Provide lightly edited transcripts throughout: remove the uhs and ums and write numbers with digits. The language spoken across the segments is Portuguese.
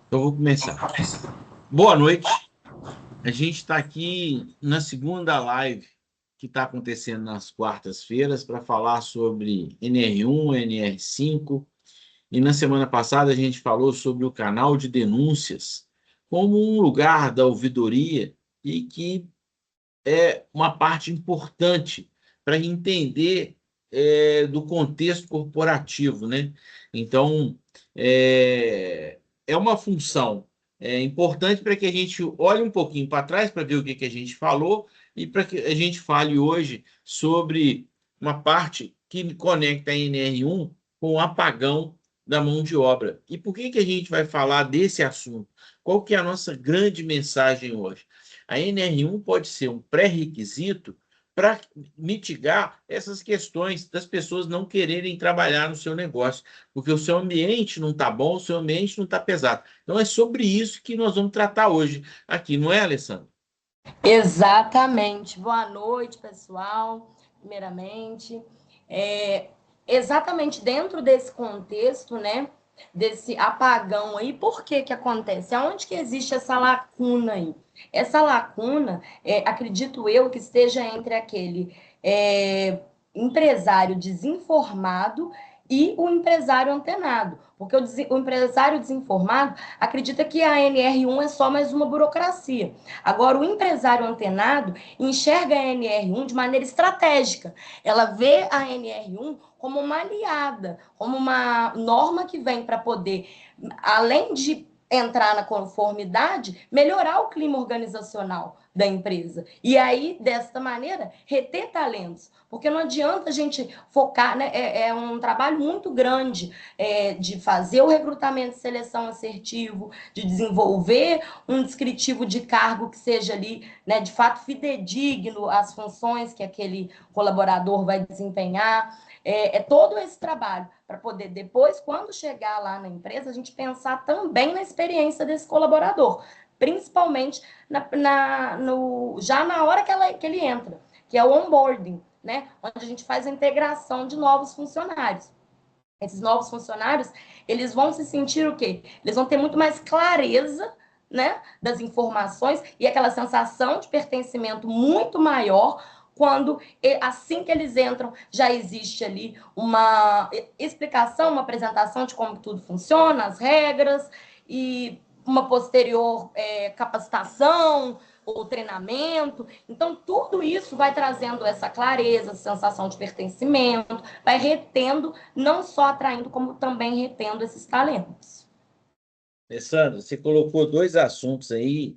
Então, vou começar. Boa noite. A gente está aqui na segunda live que está acontecendo nas quartas-feiras para falar sobre NR1, NR5. E na semana passada a gente falou sobre o canal de denúncias como um lugar da ouvidoria e que é uma parte importante para entender do contexto corporativo, né? Então, é uma função importante para que a gente olhe um pouquinho para trás para ver o que, que a gente falou e para que a gente fale hoje sobre uma parte que conecta a NR1 com o apagão da mão de obra. E por que, que a gente vai falar desse assunto? Qual que é a nossa grande mensagem hoje? A NR1 pode ser um pré-requisito para mitigar essas questões das pessoas não quererem trabalhar no seu negócio, porque o seu ambiente não está bom, o seu ambiente não está pesado. Então, é sobre isso que nós vamos tratar hoje aqui, não é, Alessandro? Exatamente. Boa noite, pessoal. Primeiramente, é, exatamente dentro desse contexto, né? Desse apagão aí, por que que acontece? Aonde que existe essa lacuna aí? Essa lacuna, acredito eu, que esteja entre aquele empresário desinformado e o empresário antenado. Porque o empresário desinformado acredita que a NR1 é só mais uma burocracia. Agora, o empresário antenado enxerga a NR1 de maneira estratégica. Ela vê a NR1 como uma aliada, como uma norma que vem para poder, além de entrar na conformidade, melhorar o clima organizacional da empresa. E aí, desta maneira, reter talentos. Porque não adianta a gente focar, né? É um trabalho muito grande de fazer o recrutamento e seleção assertivo, de desenvolver um descritivo de cargo que seja ali, né, de fato, fidedigno às funções que aquele colaborador vai desempenhar. Todo esse trabalho para poder depois, quando chegar lá na empresa, a gente pensar também na experiência desse colaborador, principalmente já na hora que ele entra, que é o onboarding, né? Onde a gente faz a integração de novos funcionários. Esses novos funcionários, eles vão se sentir o quê? Eles vão ter muito mais clareza, né, das informações e aquela sensação de pertencimento muito maior quando, assim que eles entram, já existe ali uma explicação, uma apresentação de como tudo funciona, as regras, e uma posterior capacitação ou treinamento. Então, tudo isso vai trazendo essa clareza, sensação de pertencimento, vai retendo, não só atraindo, como também retendo esses talentos. Alessandro, você colocou dois assuntos aí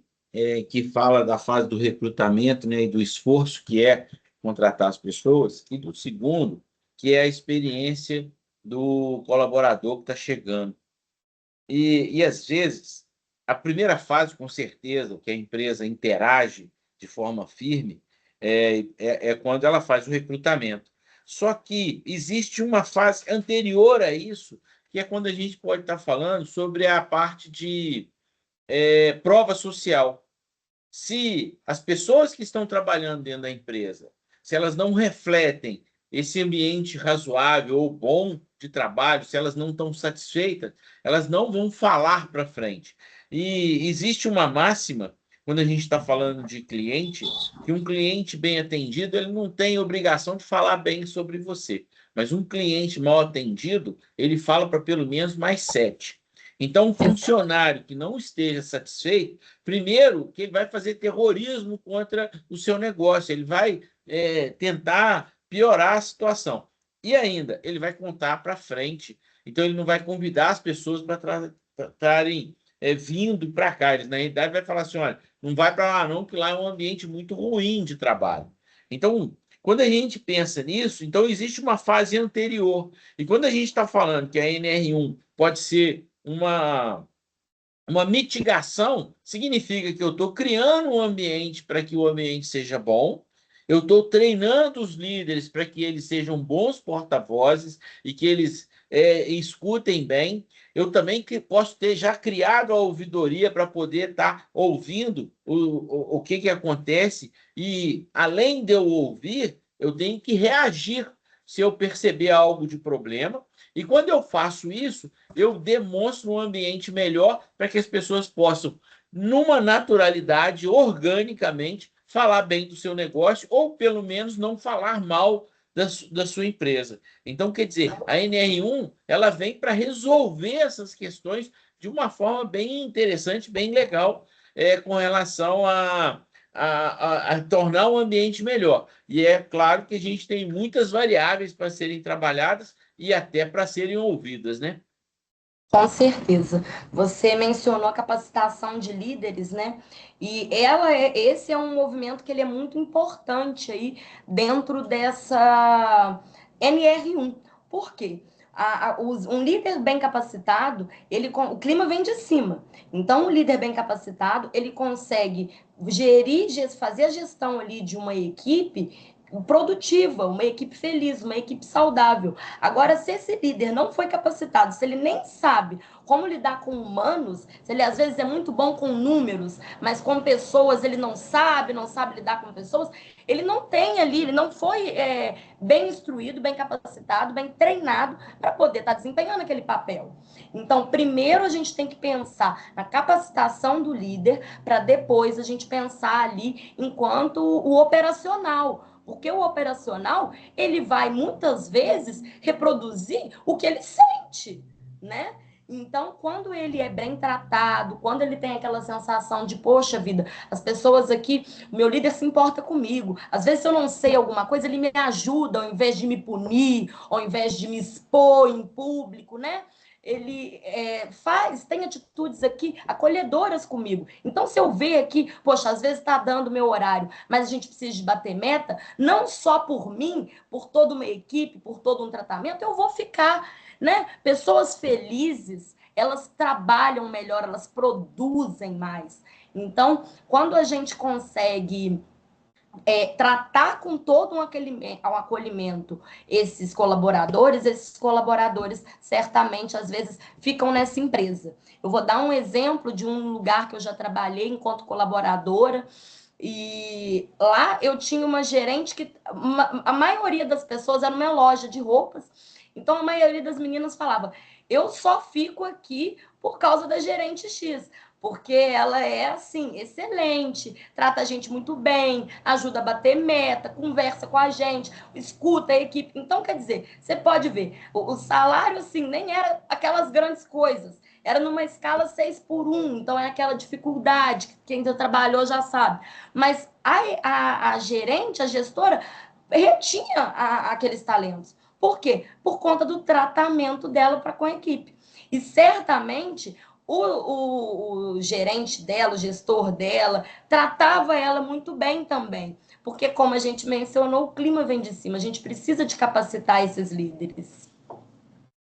que fala da fase do recrutamento, né, e do esforço que é contratar as pessoas, e do segundo, que é a experiência do colaborador que está chegando. E, às vezes, a primeira fase, com certeza, que a empresa interage de forma firme, é quando ela faz o recrutamento. Só que existe uma fase anterior a isso, que é quando a gente pode estar falando sobre a parte de prova social. Se as pessoas que estão trabalhando dentro da empresa, se elas não refletem esse ambiente razoável ou bom de trabalho, se elas não estão satisfeitas, elas não vão falar para frente. E existe uma máxima, quando a gente está falando de cliente, que um cliente bem atendido, ele não tem obrigação de falar bem sobre você. Mas um cliente mal atendido, ele fala para pelo menos mais sete. Então, um funcionário que não esteja satisfeito, primeiro, que ele vai fazer terrorismo contra o seu negócio, ele vai tentar piorar a situação. E ainda, ele vai contar para frente. Então, ele não vai convidar as pessoas para estarem vindo para cá. Eles, na realidade, vai falar assim: olha, não vai para lá, não, que lá é um ambiente muito ruim de trabalho. Então, quando a gente pensa nisso, então existe uma fase anterior. E quando a gente está falando que a NR1 pode ser uma mitigação, significa que eu estou criando um ambiente para que o ambiente seja bom, eu estou treinando os líderes para que eles sejam bons porta-vozes e que eles escutem bem. Eu também posso ter já criado a ouvidoria para poder estar ouvindo o que acontece, e além de eu ouvir, eu tenho que reagir se eu perceber algo de problema. E quando eu faço isso, eu demonstro um ambiente melhor para que as pessoas possam, numa naturalidade, organicamente, falar bem do seu negócio ou, pelo menos, não falar mal da sua empresa. Então, quer dizer, a NR1 ela vem para resolver essas questões de uma forma bem interessante, bem legal, com relação a tornar o ambiente melhor. E é claro que a gente tem muitas variáveis para serem trabalhadas e até para serem ouvidas, né? Com certeza. Você mencionou a capacitação de líderes, né? E esse é um movimento que ele é muito importante aí dentro dessa NR1. Por quê? Um líder bem capacitado, o clima vem de cima. Então, um líder bem capacitado, ele consegue fazer a gestão ali de uma equipe produtiva, uma equipe feliz, uma equipe saudável. Agora, se esse líder não foi capacitado, se ele nem sabe como lidar com humanos, se ele às vezes é muito bom com números, mas com pessoas ele não sabe lidar com pessoas, ele não tem ali, ele não foi bem instruído, bem capacitado, bem treinado para poder estar desempenhando aquele papel. Então, primeiro a gente tem que pensar na capacitação do líder, para depois a gente pensar ali enquanto o operacional. Porque o operacional, ele vai muitas vezes reproduzir o que ele sente, né? Então, quando ele é bem tratado, quando ele tem aquela sensação de, poxa vida, as pessoas aqui, o meu líder se importa comigo. Às vezes, se eu não sei alguma coisa, ele me ajuda, ao invés de me punir, ao invés de me expor em público, né? Ele tem atitudes aqui acolhedoras comigo. Então, se eu ver aqui, poxa, às vezes está dando meu horário, mas a gente precisa de bater meta, não só por mim, por toda uma equipe, por todo um tratamento, eu vou ficar, né? Pessoas felizes, elas trabalham melhor, elas produzem mais. Então, quando a gente consegue tratar com todo um acolhimento esses colaboradores certamente às vezes ficam nessa empresa. Eu vou dar um exemplo de um lugar que eu já trabalhei enquanto colaboradora, e lá eu tinha uma gerente que a maioria das pessoas era uma loja de roupas, então a maioria das meninas falava: eu só fico aqui por causa da gerente X, porque ela é assim, excelente, trata a gente muito bem, ajuda a bater meta, conversa com a gente, escuta a equipe. Então, quer dizer, você pode ver, o salário assim nem era aquelas grandes coisas, era numa escala 6 por 1, então é aquela dificuldade que quem já trabalhou já sabe. Mas a gerente, a gestora, retinha aqueles talentos. Por quê? Por conta do tratamento dela para com a equipe. E certamente o gerente dela, o gestor dela, tratava ela muito bem também. Porque, como a gente mencionou, o clima vem de cima. A gente precisa de capacitar esses líderes.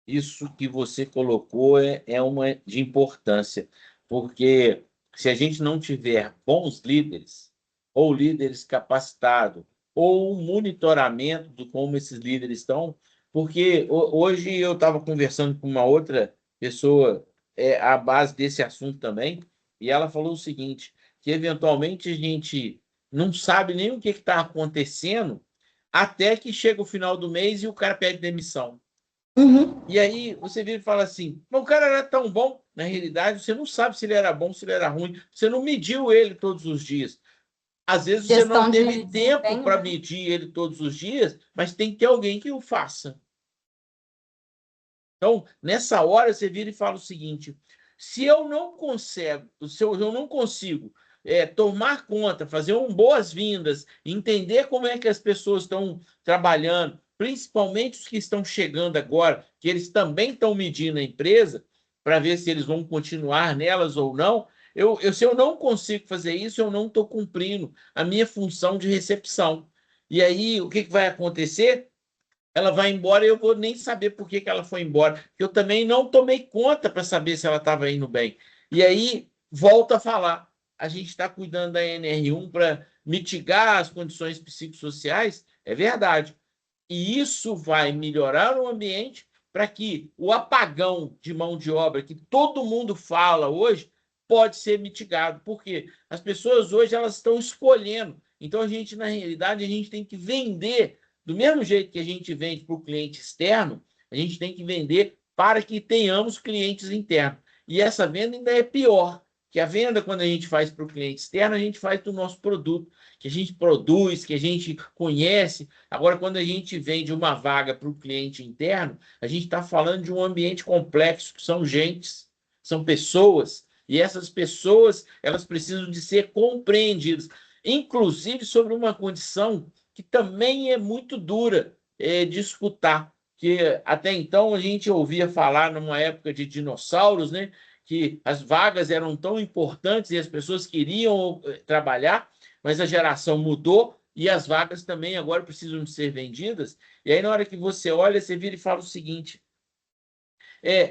Isso que você colocou é uma de importância, porque se a gente não tiver bons líderes, ou líderes capacitados, ou um monitoramento de como esses líderes estão, porque hoje eu estava conversando com uma outra pessoa à base desse assunto também, e ela falou o seguinte, que eventualmente a gente não sabe nem o que está acontecendo até que chega o final do mês e o cara pede demissão. Uhum. E aí você vira e fala assim, mas o cara era tão bom, na realidade você não sabe se ele era bom, se ele era ruim, você não mediu ele todos os dias. Às vezes você não Gestão teve de tempo desempenho, para né? medir ele todos os dias, mas tem que ter alguém que o faça. Então, nessa hora você vira e fala o seguinte, se eu não consigo tomar conta, fazer boas-vindas, entender como é que as pessoas estão trabalhando, principalmente os que estão chegando agora, que eles também estão medindo a empresa, para ver se eles vão continuar nelas ou não, se eu não consigo fazer isso, eu não estou cumprindo a minha função de recepção. E aí, o que vai acontecer? Ela vai embora e eu vou nem saber por que ela foi embora, porque eu também não tomei conta para saber se ela estava indo bem. E aí, volto a falar, a gente está cuidando da NR1 para mitigar as condições psicossociais, é verdade. E isso vai melhorar o ambiente para que o apagão de mão de obra que todo mundo fala hoje pode ser mitigado. Porque as pessoas hoje elas estão escolhendo. Então, na realidade, a gente tem que vender Do mesmo jeito que a gente vende para o cliente externo, a gente tem que vender para que tenhamos clientes internos. E essa venda ainda é pior, que a venda, quando a gente faz para o cliente externo, a gente faz do nosso produto, que a gente produz, que a gente conhece. Agora, quando a gente vende uma vaga para o cliente interno, a gente está falando de um ambiente complexo, que são gentes, são pessoas, e essas pessoas elas precisam de ser compreendidas, inclusive sobre uma condição que também é muito dura de escutar, que até então a gente ouvia falar numa época de dinossauros, né, que as vagas eram tão importantes e as pessoas queriam trabalhar, mas a geração mudou e as vagas também agora precisam ser vendidas. E aí, na hora que você olha, você vira e fala o seguinte: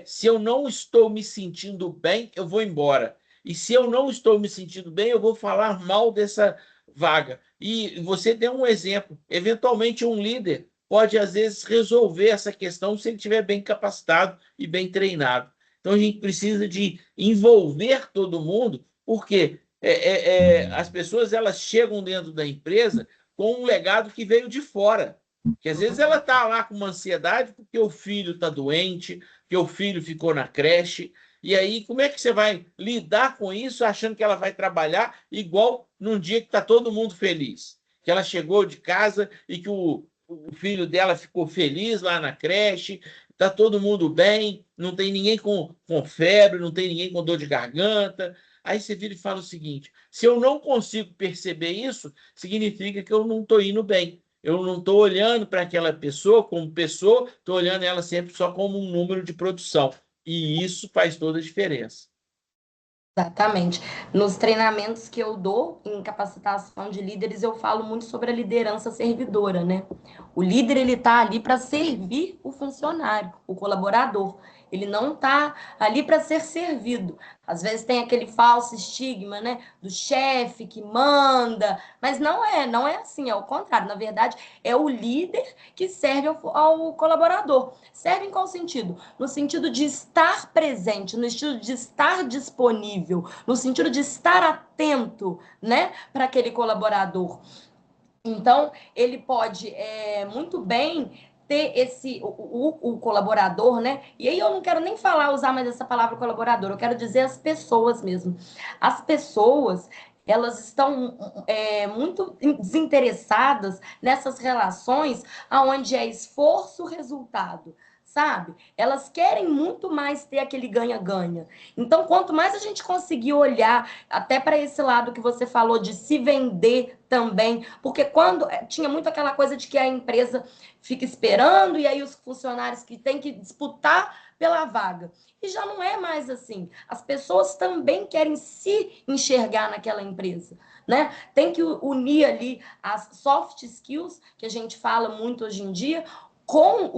se eu não estou me sentindo bem, eu vou embora. E se eu não estou me sentindo bem, eu vou falar mal dessa vaga. E você deu um exemplo. Eventualmente, um líder pode, às vezes, resolver essa questão se ele estiver bem capacitado e bem treinado. Então, a gente precisa de envolver todo mundo, porque as pessoas elas chegam dentro da empresa com um legado que veio de fora. Que às vezes ela está lá com uma ansiedade porque o filho está doente, que o filho ficou na creche. E aí, como é que você vai lidar com isso achando que ela vai trabalhar igual num dia que está todo mundo feliz? Que ela chegou de casa e que o filho dela ficou feliz lá na creche, está todo mundo bem, não tem ninguém com febre, não tem ninguém com dor de garganta. Aí você vira e fala o seguinte: se eu não consigo perceber isso, significa que eu não estou indo bem. Eu não estou olhando para aquela pessoa como pessoa, estou olhando ela sempre só como um número de produção. E isso faz toda a diferença. Exatamente. Nos treinamentos que eu dou em capacitação de líderes, eu falo muito sobre a liderança servidora, né? O líder, ele tá ali para servir o funcionário, o colaborador. Ele não tá ali para ser servido. Às vezes tem aquele falso estigma, né, do chefe que manda, mas não é assim, é o contrário. Na verdade, é o líder que serve ao colaborador. Serve em qual sentido? No sentido de estar presente, no sentido de estar disponível, no sentido de estar atento, né, para aquele colaborador. Então, ele pode muito bem ter o colaborador, né? E aí eu não quero nem usar mais essa palavra colaborador, eu quero dizer as pessoas mesmo. As pessoas, elas estão muito desinteressadas nessas relações onde é esforço-resultado, sabe? Elas querem muito mais ter aquele ganha-ganha. Então, quanto mais a gente conseguir olhar até para esse lado que você falou de se vender também, porque quando tinha muito aquela coisa de que a empresa fica esperando e aí os funcionários que têm que disputar pela vaga. E já não é mais assim. As pessoas também querem se enxergar naquela empresa, né? Tem que unir ali as soft skills, que a gente fala muito hoje em dia, com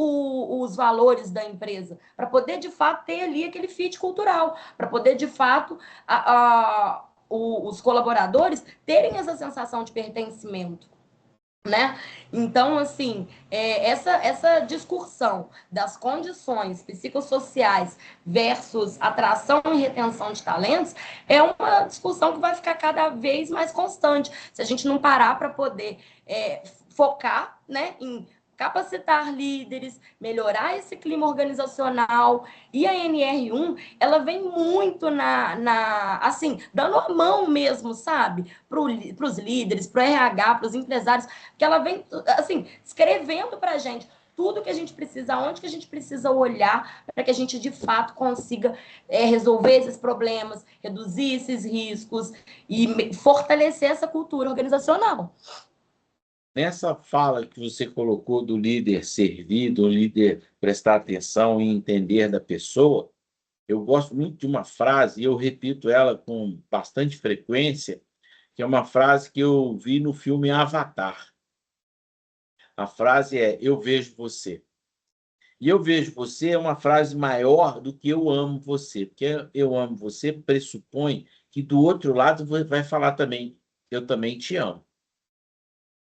os valores da empresa, para poder, de fato, ter ali aquele fit cultural, para poder, de fato, os colaboradores terem essa sensação de pertencimento, né? Então, assim, essa discussão das condições psicossociais versus atração e retenção de talentos é uma discussão que vai ficar cada vez mais constante, se a gente não parar para poder focar, né, em capacitar líderes, melhorar esse clima organizacional. E a NR1, ela vem muito assim, dando a mão mesmo, sabe? Para os líderes, para o RH, para os empresários, que ela vem, assim, escrevendo para a gente tudo que a gente precisa, onde que a gente precisa olhar para que a gente, de fato, consiga resolver esses problemas, reduzir esses riscos e fortalecer essa cultura organizacional. Nessa fala que você colocou do líder servir, do líder prestar atenção e entender da pessoa, eu gosto muito de uma frase, e eu repito ela com bastante frequência, que é uma frase que eu vi no filme Avatar. A frase é: eu vejo você. E eu vejo você é uma frase maior do que eu amo você, porque eu amo você pressupõe que do outro lado vai falar também, eu também te amo.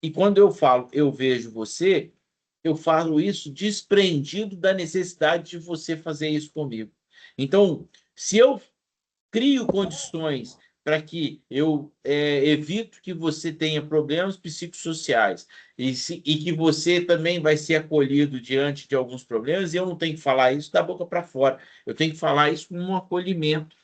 E quando eu falo eu vejo você, eu falo isso desprendido da necessidade de você fazer isso comigo. Então, se eu crio condições para que eu evito que você tenha problemas psicossociais e que você também vai ser acolhido diante de alguns problemas, e eu não tenho que falar isso da boca para fora, eu tenho que falar isso com um acolhimento,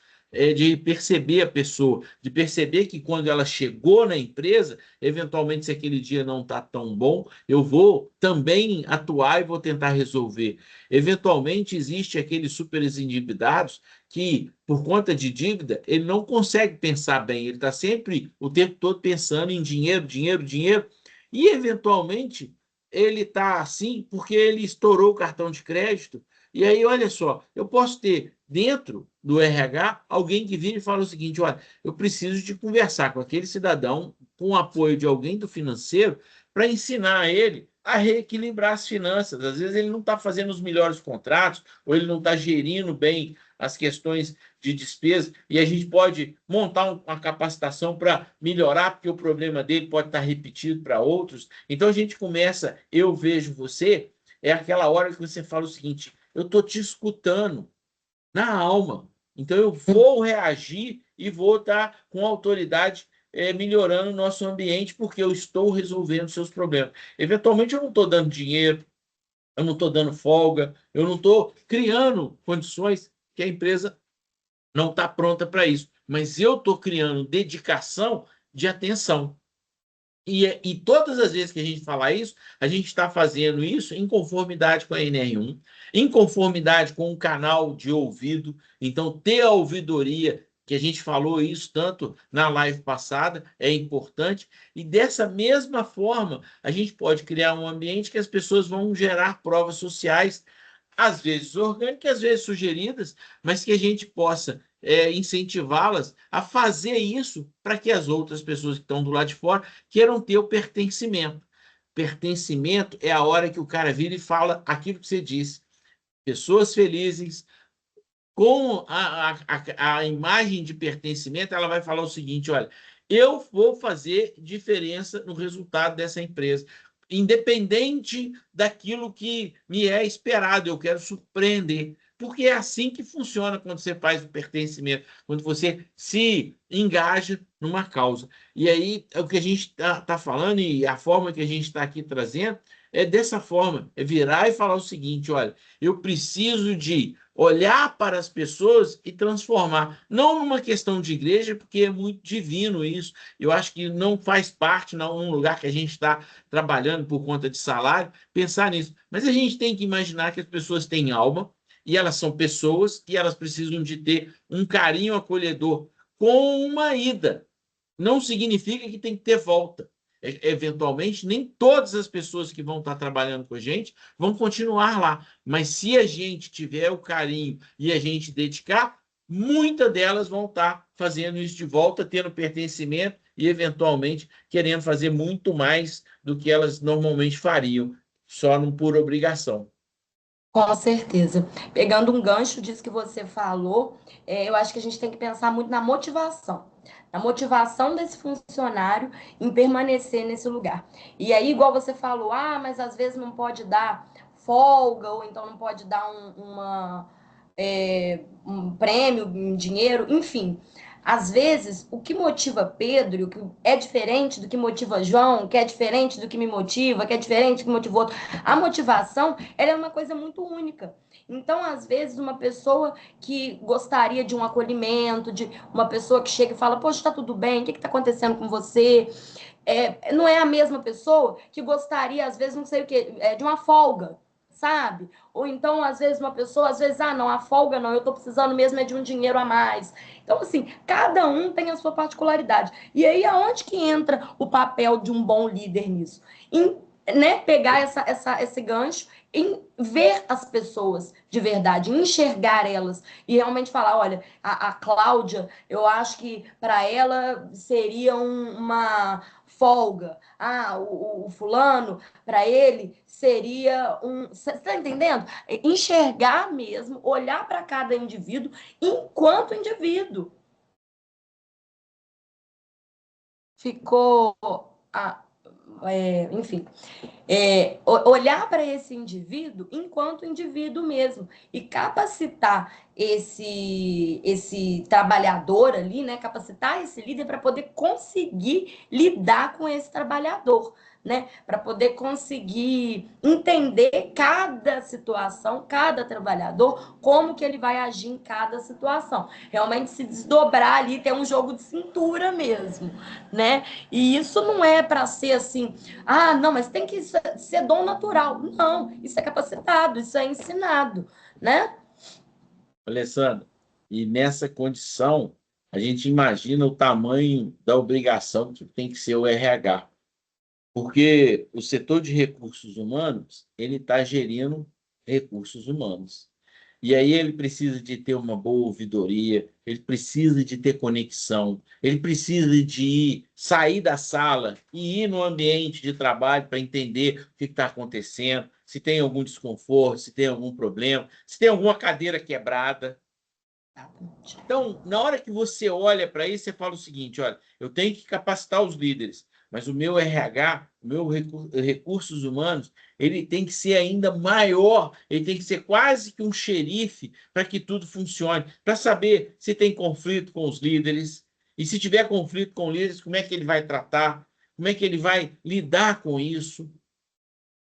de perceber a pessoa, de perceber que quando ela chegou na empresa, eventualmente, se aquele dia não está tão bom, eu vou também atuar e vou tentar resolver. Eventualmente, existe aqueles super endividados que, por conta de dívida, ele não consegue pensar bem, ele está sempre, o tempo todo, pensando em dinheiro, dinheiro, dinheiro, e, eventualmente, ele está assim porque ele estourou o cartão de crédito. E aí, olha só, eu posso ter dentro do RH alguém que vira e fala o seguinte: olha, eu preciso de conversar com aquele cidadão, com o apoio de alguém do financeiro, para ensinar ele a reequilibrar as finanças. Às vezes ele não está fazendo os melhores contratos, ou ele não está gerindo bem as questões de despesa, e a gente pode montar uma capacitação para melhorar, porque o problema dele pode estar repetido para outros. Então a gente começa, eu vejo você, é aquela hora que você fala o seguinte: eu estou te escutando na alma. Então, eu vou reagir e vou estar com autoridade, melhorando o nosso ambiente, porque eu estou resolvendo seus problemas. Eventualmente, eu não estou dando dinheiro, eu não estou dando folga, eu não estou criando condições que a empresa não está pronta para isso. Mas eu estou criando dedicação de atenção. E todas as vezes que a gente fala isso, a gente está fazendo isso em conformidade com a NR1, em conformidade com o canal de ouvido. Então, ter a ouvidoria, que a gente falou isso tanto na live passada, é importante. E dessa mesma forma, a gente pode criar um ambiente que as pessoas vão gerar provas sociais, às vezes orgânicas, às vezes sugeridas, mas que a gente possa incentivá-las a fazer isso para que as outras pessoas que estão do lado de fora queiram ter o pertencimento. Pertencimento é a hora que o cara vira e fala aquilo que você disse. Pessoas felizes, com a imagem de pertencimento, ela vai falar o seguinte: olha, eu vou fazer diferença no resultado dessa empresa, independente daquilo que me é esperado, eu quero surpreender. Porque é assim que funciona quando você faz o pertencimento, quando você se engaja numa causa. E aí, é o que a gente está falando, e a forma que a gente está aqui trazendo, é dessa forma: é virar e falar o seguinte: olha, eu preciso de olhar para as pessoas e transformar. Não numa questão de igreja, porque é muito divino isso. Eu acho que não faz parte, num lugar que a gente está trabalhando por conta de salário, pensar nisso. Mas a gente tem que imaginar que as pessoas têm alma, e elas são pessoas, e elas precisam de ter um carinho acolhedor com uma ida. Não significa que tem que ter volta. Eventualmente, nem todas as pessoas que vão estar trabalhando com a gente vão continuar lá. Mas se a gente tiver o carinho e a gente dedicar, muitas delas vão estar fazendo isso de volta, tendo pertencimento e, eventualmente, querendo fazer muito mais do que elas normalmente fariam, só por obrigação. Com certeza. Pegando um gancho disso que você falou, eu acho que a gente tem que pensar muito na motivação. Na motivação desse funcionário em permanecer nesse lugar. E aí, igual você falou, mas às vezes não pode dar folga, ou então não pode dar um prêmio, um dinheiro, enfim. Às vezes, o que motiva Pedro, o que é diferente do que motiva João, que é diferente do que me motiva, que é diferente do que motiva outro. A motivação, ela é uma coisa muito única. Então, às vezes, uma pessoa que gostaria de um acolhimento, de uma pessoa que chega e fala, poxa, tá tudo bem, o que está acontecendo com você? Não é a mesma pessoa que gostaria, às vezes, não sei o quê, de uma folga, sabe? Ou então, às vezes, uma pessoa, às vezes, não, a folga não, eu tô precisando mesmo de um dinheiro a mais. Então, assim, cada um tem a sua particularidade. E aí, aonde que entra o papel de um bom líder nisso? Em, né, pegar esse gancho, em ver as pessoas de verdade, enxergar elas e realmente falar, olha, a Cláudia, eu acho que para ela seria uma folga. O fulano, para ele, seria um. Você está entendendo? Enxergar mesmo, olhar para cada indivíduo enquanto indivíduo. Ficou. enfim, olhar para esse indivíduo enquanto indivíduo mesmo e capacitar esse trabalhador ali, né? Capacitar esse líder para poder conseguir lidar com esse trabalhador, né? Para poder conseguir entender cada situação, cada trabalhador, como que ele vai agir em cada situação. Realmente se desdobrar ali, ter um jogo de cintura mesmo, né? E isso não é para ser assim, ah, não, mas tem que ser dom natural. Não, isso é capacitado, isso é ensinado, né? Alessandra, e nessa condição, a gente imagina o tamanho da obrigação que tem que ser o RH, porque o setor de recursos humanos, ele está gerindo recursos humanos. E aí ele precisa de ter uma boa ouvidoria, ele precisa de ter conexão, ele precisa de sair da sala e ir no ambiente de trabalho para entender o que está acontecendo, se tem algum desconforto, se tem algum problema, se tem alguma cadeira quebrada. Então, na hora que você olha para isso, você fala o seguinte: olha, eu tenho que capacitar os líderes, mas o meu RH, o meu recursos humanos, ele tem que ser ainda maior, ele tem que ser quase que um xerife para que tudo funcione, para saber se tem conflito com os líderes, e se tiver conflito com líderes, como é que ele vai tratar, como é que ele vai lidar com isso.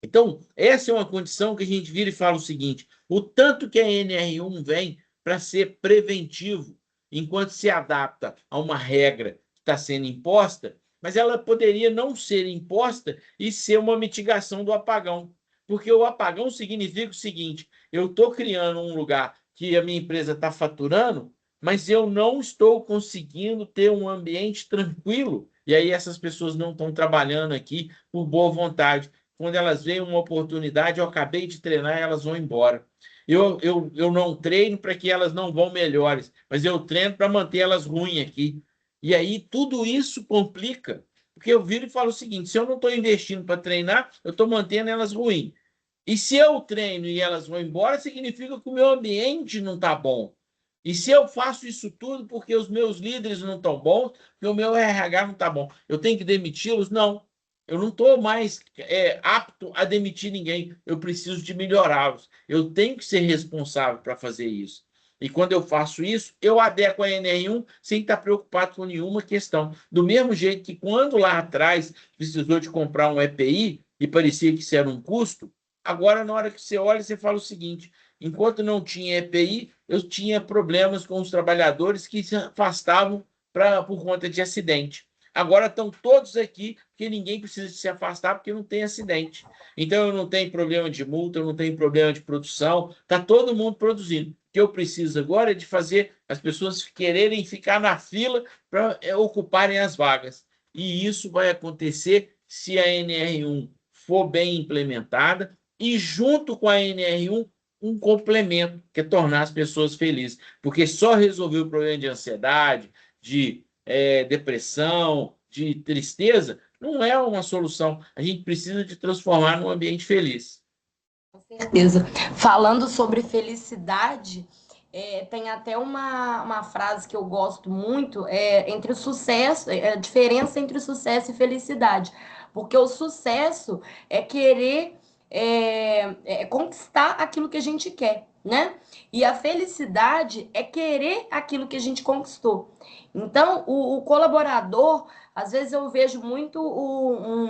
Então, essa é uma condição que a gente vira e fala o seguinte: o tanto que a NR1 vem para ser preventivo, enquanto se adapta a uma regra que está sendo imposta, mas ela poderia não ser imposta e ser uma mitigação do apagão. Porque o apagão significa o seguinte: eu estou criando um lugar que a minha empresa está faturando, mas eu não estou conseguindo ter um ambiente tranquilo. E aí essas pessoas não estão trabalhando aqui por boa vontade. Quando elas veem uma oportunidade, eu acabei de treinar, elas vão embora. Eu não treino para que elas não vão melhores, mas eu treino para manter elas ruins aqui. E aí tudo isso complica, porque eu viro e falo o seguinte: se eu não estou investindo para treinar, eu estou mantendo elas ruins. E se eu treino e elas vão embora, significa que o meu ambiente não está bom. E se eu faço isso tudo porque os meus líderes não estão bons, porque o meu RH não está bom, eu tenho que demiti-los? Não. Eu não estou mais apto a demitir ninguém. Eu preciso de melhorá-los. Eu tenho que ser responsável para fazer isso. E quando eu faço isso, eu adequo a NR1 sem estar preocupado com nenhuma questão. Do mesmo jeito que quando lá atrás precisou de comprar um EPI e parecia que isso era um custo, agora na hora que você olha, você fala o seguinte: enquanto não tinha EPI, eu tinha problemas com os trabalhadores que se afastavam por conta de acidente. Agora estão todos aqui, porque ninguém precisa se afastar, porque não tem acidente. Então, eu não tenho problema de multa, eu não tenho problema de produção, está todo mundo produzindo. O que eu preciso agora é de fazer as pessoas quererem ficar na fila para ocuparem as vagas. E isso vai acontecer se a NR1 for bem implementada e, junto com a NR1, um complemento, que é tornar as pessoas felizes. Porque só resolver o problema de ansiedade, de depressão, de tristeza, não é uma solução. A gente precisa de transformar num ambiente feliz. Com certeza. Falando sobre felicidade, tem até uma frase que eu gosto muito, entre o sucesso, a diferença entre o sucesso e felicidade. Porque o sucesso é querer conquistar aquilo que a gente quer, né? E a felicidade é querer aquilo que a gente conquistou. Então, o colaborador, às vezes eu vejo muito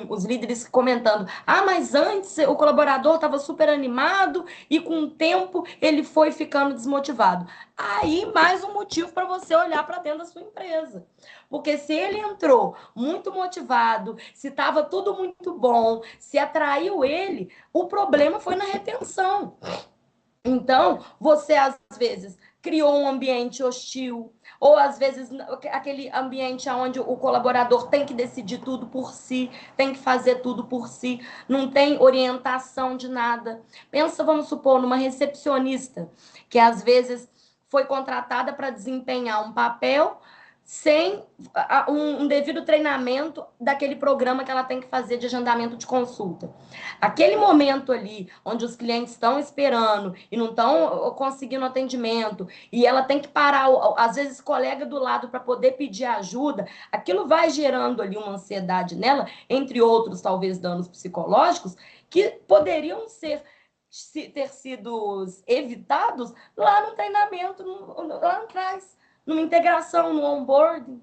os líderes comentando: ah, mas antes o colaborador estava super animado e com o tempo ele foi ficando desmotivado. Aí, mais um motivo para você olhar para dentro da sua empresa. Porque se ele entrou muito motivado, se estava tudo muito bom, se atraiu ele, o problema foi na retenção. Então, você às vezes criou um ambiente hostil, ou às vezes aquele ambiente onde o colaborador tem que decidir tudo por si, tem que fazer tudo por si, não tem orientação de nada. Pensa, vamos supor, numa recepcionista que às vezes foi contratada para desempenhar um papel, sem um devido treinamento daquele programa que ela tem que fazer de agendamento de consulta. Aquele momento ali, onde os clientes estão esperando e não estão conseguindo atendimento, e ela tem que parar, às vezes, colega do lado para poder pedir ajuda, aquilo vai gerando ali uma ansiedade nela, entre outros, talvez, danos psicológicos, que poderiam ter sido evitados lá no treinamento, lá atrás, numa integração, no onboarding.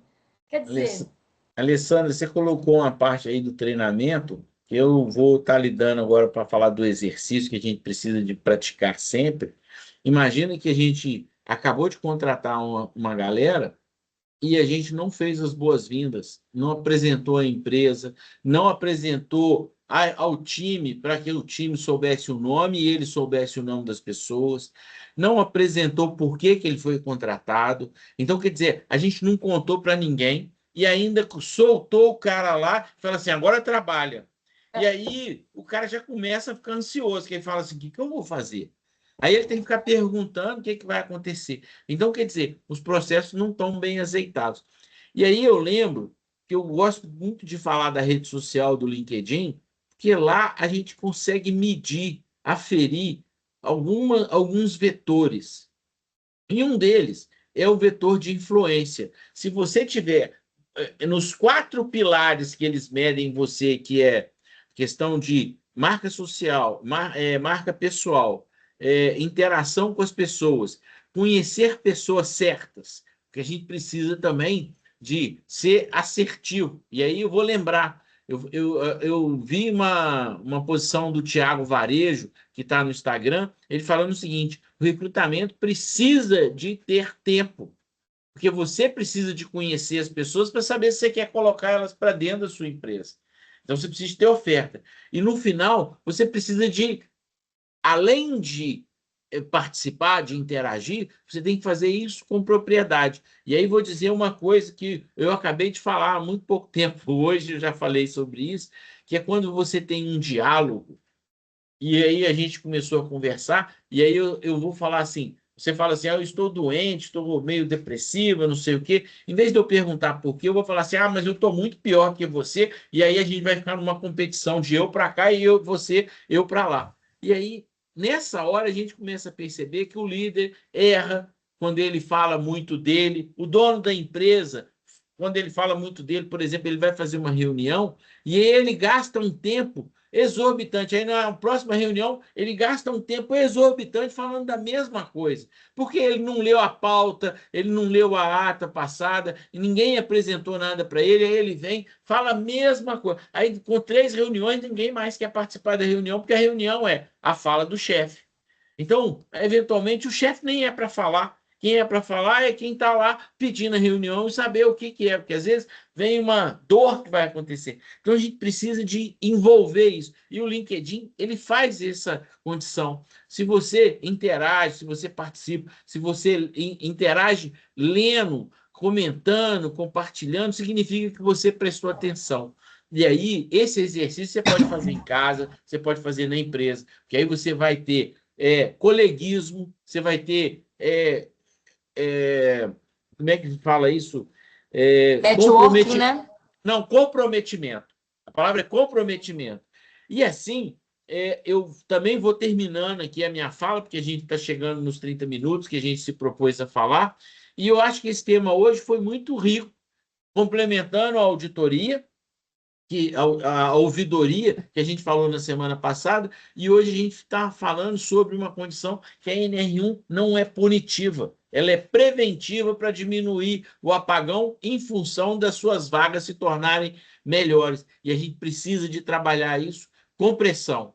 Quer dizer... Alessandra, você colocou uma parte aí do treinamento, que eu vou estar lidando agora para falar do exercício que a gente precisa de praticar sempre. Imagina que a gente acabou de contratar uma galera e a gente não fez as boas-vindas, não apresentou a empresa, não apresentou ao time para que o time soubesse o nome e ele soubesse o nome das pessoas, não apresentou por que ele foi contratado. Então, quer dizer, a gente não contou para ninguém e ainda soltou o cara lá e fala assim, agora trabalha. E aí o cara já começa a ficar ansioso, que ele fala assim, o que eu vou fazer? Aí ele tem que ficar perguntando o que vai acontecer. Então, quer dizer, os processos não estão bem azeitados. E aí eu lembro que eu gosto muito de falar da rede social do LinkedIn, porque lá a gente consegue medir, aferir alguns vetores. E um deles é o vetor de influência. Se você tiver nos 4 pilares que eles medem em você, que é questão de marca social, marca pessoal, interação com as pessoas, conhecer pessoas certas, porque a gente precisa também de ser assertivo. E aí eu vou lembrar, eu vi uma posição do Thiago Varejo, que está no Instagram, ele falando o seguinte, o recrutamento precisa de ter tempo, porque você precisa de conhecer as pessoas para saber se você quer colocar elas para dentro da sua empresa. Então, você precisa ter oferta. E, no final, você precisa de, além de participar, de interagir, você tem que fazer isso com propriedade. E aí vou dizer uma coisa que eu acabei de falar há muito pouco tempo, hoje eu já falei sobre isso, que é quando você tem um diálogo, e aí a gente começou a conversar, e aí eu vou falar assim, você fala assim, eu estou doente, estou meio depressiva, não sei o quê. Em vez de eu perguntar por quê, eu vou falar assim, mas eu estou muito pior que você, e aí a gente vai ficar numa competição de eu para cá e você, eu para lá. E aí, nessa hora, a gente começa a perceber que o líder erra quando ele fala muito dele, o dono da empresa, quando ele fala muito dele, por exemplo, ele vai fazer uma reunião e ele gasta um tempo exorbitante. Aí na próxima reunião, ele gasta um tempo exorbitante falando da mesma coisa, porque ele não leu a pauta, ele não leu a ata passada, e ninguém apresentou nada para ele, aí ele vem, fala a mesma coisa. Aí, com 3 reuniões, ninguém mais quer participar da reunião, porque a reunião é a fala do chefe. Então, eventualmente, o chefe nem é para falar. Quem é para falar é quem está lá pedindo a reunião e saber o que é, porque às vezes vem uma dor que vai acontecer. Então, a gente precisa de envolver isso. E o LinkedIn, ele faz essa condição. Se você interage, se você participa, se você interage lendo, comentando, compartilhando, significa que você prestou atenção. E aí, esse exercício você pode fazer em casa, você pode fazer na empresa, porque aí você vai ter coleguismo, você vai ter como é que se fala isso? Networking, né? Não, comprometimento. A palavra é comprometimento. E assim, eu também vou terminando aqui a minha fala, porque a gente está chegando nos 30 minutos que a gente se propôs a falar, e eu acho que esse tema hoje foi muito rico, complementando a auditoria, a ouvidoria que a gente falou na semana passada, e hoje a gente está falando sobre uma condição que a NR1 não é punitiva, ela é preventiva para diminuir o apagão em função das suas vagas se tornarem melhores. E a gente precisa de trabalhar isso com pressão.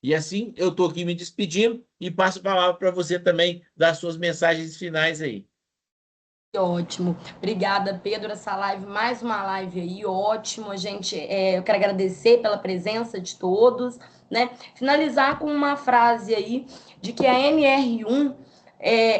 E assim, eu estou aqui me despedindo e passo a palavra para você também dar suas mensagens finais aí. Ótimo. Obrigada, Pedro. Essa live, mais uma live aí, ótimo. Eu quero agradecer pela presença de todos, né? Finalizar com uma frase aí de que a NR1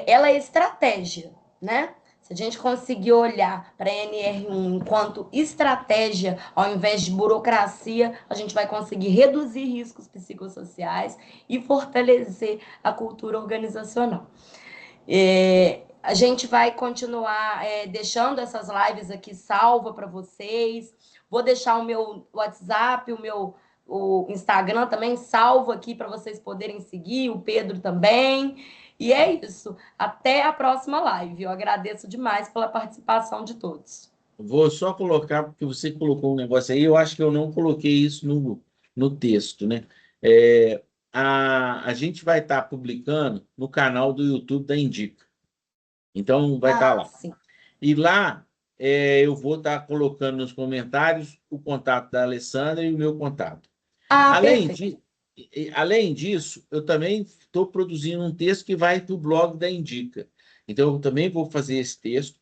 ela é estratégia, né? Se a gente conseguir olhar para a NR1 enquanto estratégia, ao invés de burocracia, a gente vai conseguir reduzir riscos psicossociais e fortalecer a cultura organizacional. A gente vai continuar deixando essas lives aqui salva para vocês. Vou deixar o meu WhatsApp, o Instagram também salvo aqui para vocês poderem seguir, o Pedro também. E é isso. Até a próxima live. Eu agradeço demais pela participação de todos. Vou só colocar, porque você colocou um negócio aí, eu acho que eu não coloquei isso no texto, né? A gente vai estar publicando no canal do YouTube da Indica. Então, vai estar Ah, lá. sim. E lá eu vou estar colocando nos comentários o contato da Alessandra e o meu contato. Ah, Além perfeito. de, além disso, eu também estou produzindo um texto que vai para o blog da Indica. Então, eu também vou fazer esse texto,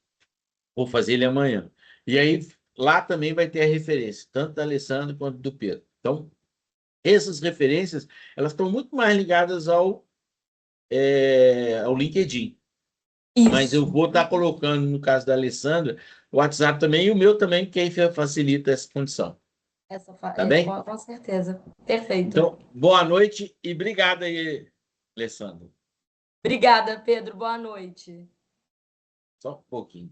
vou fazer ele amanhã. E aí, lá também vai ter a referência, tanto da Alessandra quanto do Pedro. Então, essas referências, elas estão muito mais ligadas ao LinkedIn. Mas eu Isso. vou estar colocando, no caso da Alessandra, o WhatsApp também e o meu também, que aí facilita essa condição. Tá bem? Com certeza. Perfeito. Então, boa noite e obrigado aí, Alessandra. Obrigada, Pedro. Boa noite. Só um pouquinho.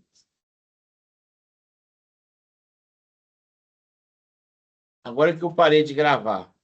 Agora que eu parei de gravar.